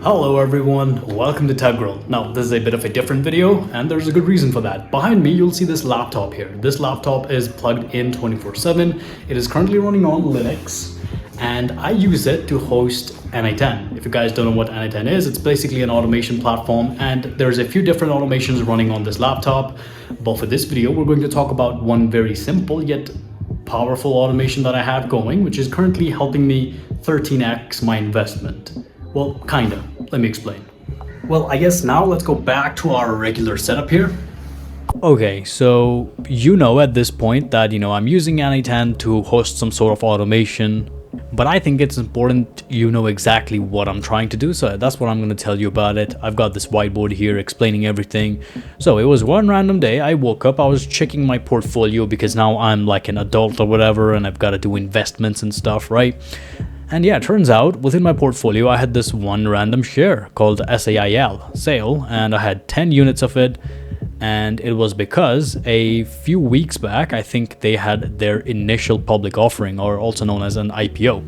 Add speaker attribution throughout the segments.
Speaker 1: Hello everyone, welcome to TechGirl. Now this is a bit of a different video and there's a good reason for that. Behind me you'll see this laptop here. This laptop is plugged in 24/7. It is currently running on Linux and I use it to host n8n. If you guys don't know what n8n is, it's basically an automation platform and there's a few different automations running on this laptop. But for this video we're going to talk about one very simple yet powerful automation that I have going, which is currently helping me 13x my investment. Well, kinda. Let me explain. Well, I guess now let's go back to our regular setup here. Okay, so you know at this point that, I'm using n8n to host some sort of automation, but I think it's important you know exactly what I'm trying to do, so that's what I'm going to tell you about it. I've got this whiteboard here explaining everything. So it was one random day, I woke up, I was checking my portfolio because now I'm like an adult or whatever and I've got to do investments and stuff, right? And yeah, it turns out within my portfolio I had this one random share called SAIL, and I had 10 units of it. And it was because a few weeks back, I think they had their initial public offering, or also known as an IPO.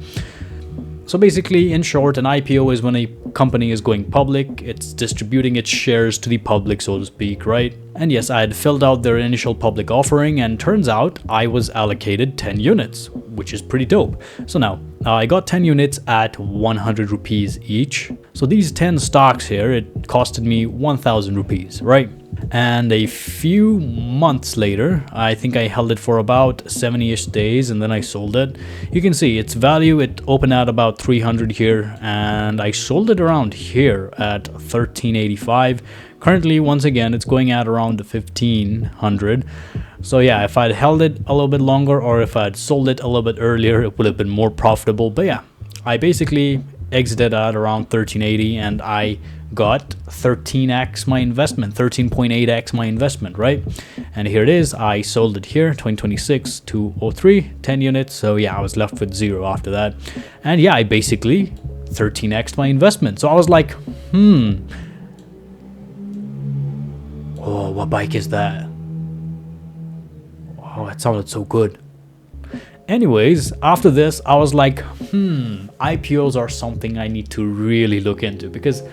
Speaker 1: So basically, in short, an IPO is when a company is going public, it's distributing its shares to the public, so to speak, right? And yes, I had filled out their initial public offering and turns out I was allocated 10 units, which is pretty dope. So now, I got 10 units at 100 rupees each. So these 10 stocks here, it costed me 1,000 rupees, right? And a few months later, I think I held it for about 70-ish days and then I sold it. You can see its value, it opened at about 300 here and I sold it around here at 1385. Currently, once again, it's going at around the 1500. So yeah, if I'd held it a little bit longer or if I'd sold it a little bit earlier, it would have been more profitable. But yeah, I basically exited at around 1380 and I got 13x my investment, 13.8x my investment, right? And here it is, I sold it here 2026 to 03, 10 units. So yeah, I was left with 0 after that. And yeah, I basically 13x my investment. So I was like, oh, what bike is that? Oh, it sounded so good. Anyways, after this, I was like, IPOs are something I need to really look into because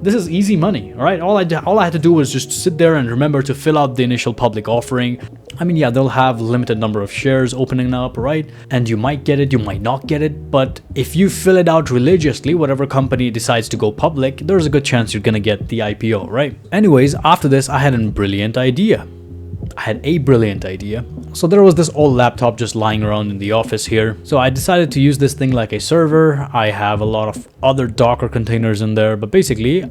Speaker 1: this is easy money, all right? All I had to do was just sit there and remember to fill out the initial public offering. I mean, yeah, they'll have limited number of shares opening up, right? And you might get it, you might not get it, but if you fill it out religiously, whatever company decides to go public, there's a good chance you're gonna get the IPO, right? Anyways, after this, I had a brilliant idea. So there was this old laptop just lying around in the office here. So I decided to use this thing like a server. I have a lot of other Docker containers in there, but basically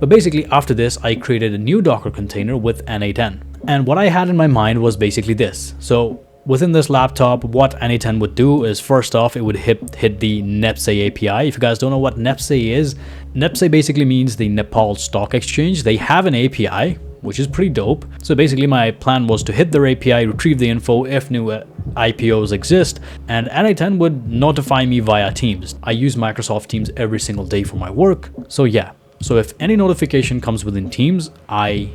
Speaker 1: after this, I created a new Docker container with n8n. And what I had in my mind was basically this. So within this laptop, what n8n would do is first off, it would hit the Nepse API. If you guys don't know what Nepse is, Nepse basically means the Nepal Stock Exchange. They have an API, which is pretty dope. So basically my plan was to hit their API, retrieve the info if new IPOs exist, and n8n would notify me via Teams. I use Microsoft Teams every single day for my work. So yeah, so if any notification comes within Teams, I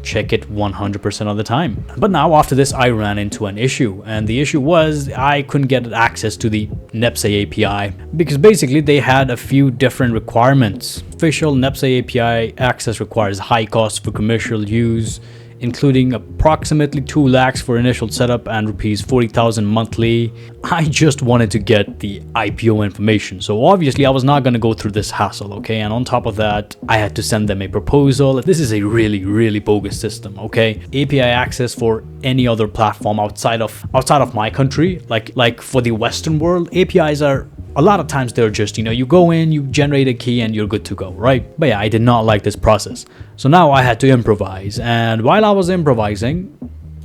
Speaker 1: check it 100% of the time. But now after this, I ran into an issue, and the issue was I couldn't get access to the Nepse API because basically they had a few different requirements. Official Nepse API access requires high costs for commercial use, including approximately 2 lakhs for initial setup and rupees 40,000 monthly. I just wanted to get the IPO information, so obviously I was not going to go through this hassle, okay? And on top of that, I had to send them a proposal. This is a really bogus system, okay? API access for any other platform outside of my country, like for the Western world, APIs are a lot of times they're just, you go in, you generate a key and you're good to go, right? But yeah, I did not like this process. So now I had to improvise. And while I was improvising,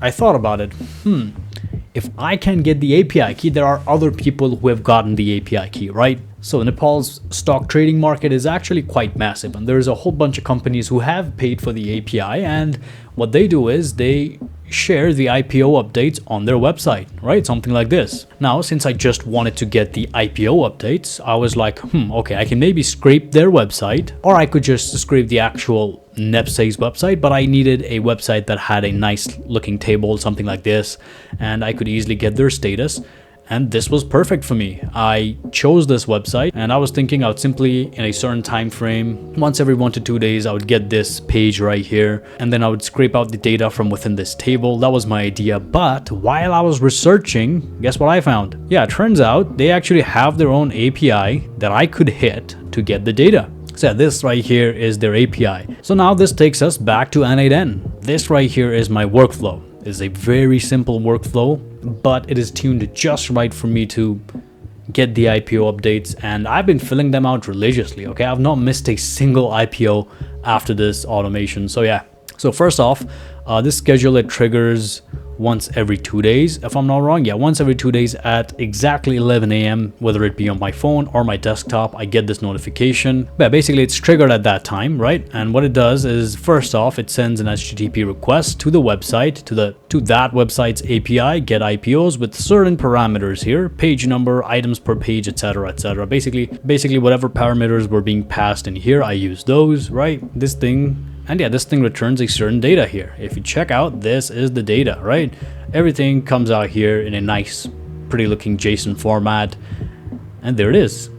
Speaker 1: I thought about it. If I can get the API key, there are other people who have gotten the API key, right? So Nepal's stock trading market is actually quite massive. And there's a whole bunch of companies who have paid for the API. And what they do is they share the IPO updates on their website, right? Something like this. Now, since I just wanted to get the IPO updates, I was like, okay, I can maybe scrape their website, or I could just scrape the actual Nepse's website, but I needed a website that had a nice looking table, something like this, and I could easily get their status. And this was perfect for me. I chose this website and I was thinking I would simply, in a certain time frame, once every 1 to 2 days, I would get this page right here, and then I would scrape out the data from within this table. That was my idea. But while I was researching, guess what I found? Yeah, it turns out they actually have their own API that I could hit to get the data. So this right here is their API. So now this takes us back to n8n. This right here is my workflow. It's a very simple workflow, but it is tuned just right for me to get the IPO updates, and I've been filling them out religiously. Okay, I've not missed a single IPO after this automation. So yeah, so first off, this schedule, it triggers once every 2 days, if I'm not wrong. Yeah, once every 2 days at exactly 11 a.m, whether it be on my phone or my desktop, I get this notification. But yeah, basically it's triggered at that time, right? And what it does is, first off, it sends an HTTP request to the website, to that website's API, get IPOs with certain parameters here, page number, items per page, etc, etc. Basically whatever parameters were being passed in here, I use those, right? This thing returns a certain data here. If you check out, this is the data, right? Everything comes out here in a nice, pretty looking JSON format. And there it is.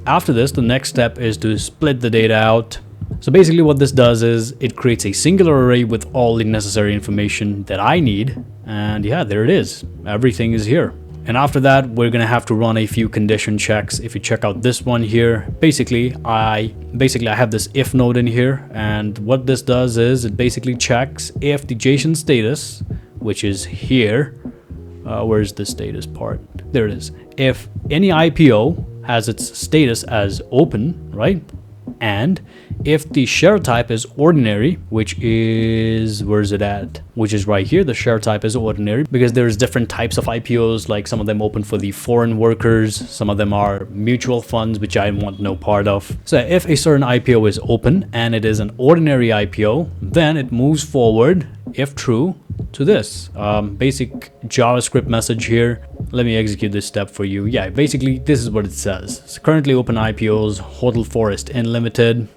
Speaker 1: After this, the next step is to split the data out. So basically what this does is it creates a singular array with all the necessary information that I need. And yeah, there it is. Everything is here. And after that, we're gonna have to run a few condition checks. If you check out this one here, basically I have this if node in here, and what this does is it basically checks if the JSON status, which is here, where's the status part? There it is. If any IPO has its status as open, right? And if the share type is ordinary, which is, where's it at? Which is right here, the share type is ordinary, because there's different types of IPOs, like some of them open for the foreign workers, some of them are mutual funds, which I want no part of. So if a certain IPO is open and it is an ordinary IPO, then it moves forward, if true, to this basic JavaScript message here. Let me execute this step for you. Yeah, basically this is what it says. It's currently open IPOs, Hotel Forest Unlimited,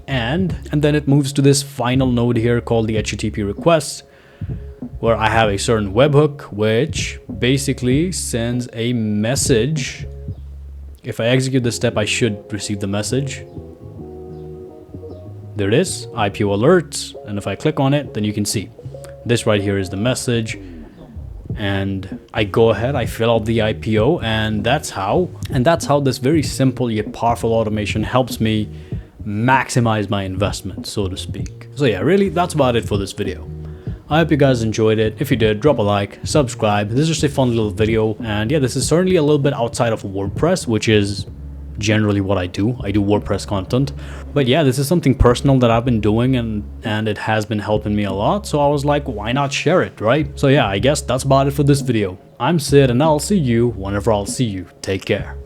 Speaker 1: and then it moves to this final node here called the HTTP request, where I have a certain webhook which basically sends a message. If I execute this step, I should receive the message. There it is, IPO alerts, and if I click on it, then you can see this right here is the message, and I go ahead, I fill out the IPO, and that's how this very simple yet powerful automation helps me maximize my investment, so to speak. So yeah, really, that's about it for this video. I hope you guys enjoyed it. If you did, drop a like, subscribe. This is just a fun little video, and yeah, this is certainly a little bit outside of WordPress, which is generally what I do. I do WordPress content, but yeah, this is something personal that I've been doing, and it has been helping me a lot, so I was like, why not share it, right? So yeah, I guess that's about it for this video. I'm Sid, and I'll see you whenever I'll see you. Take care.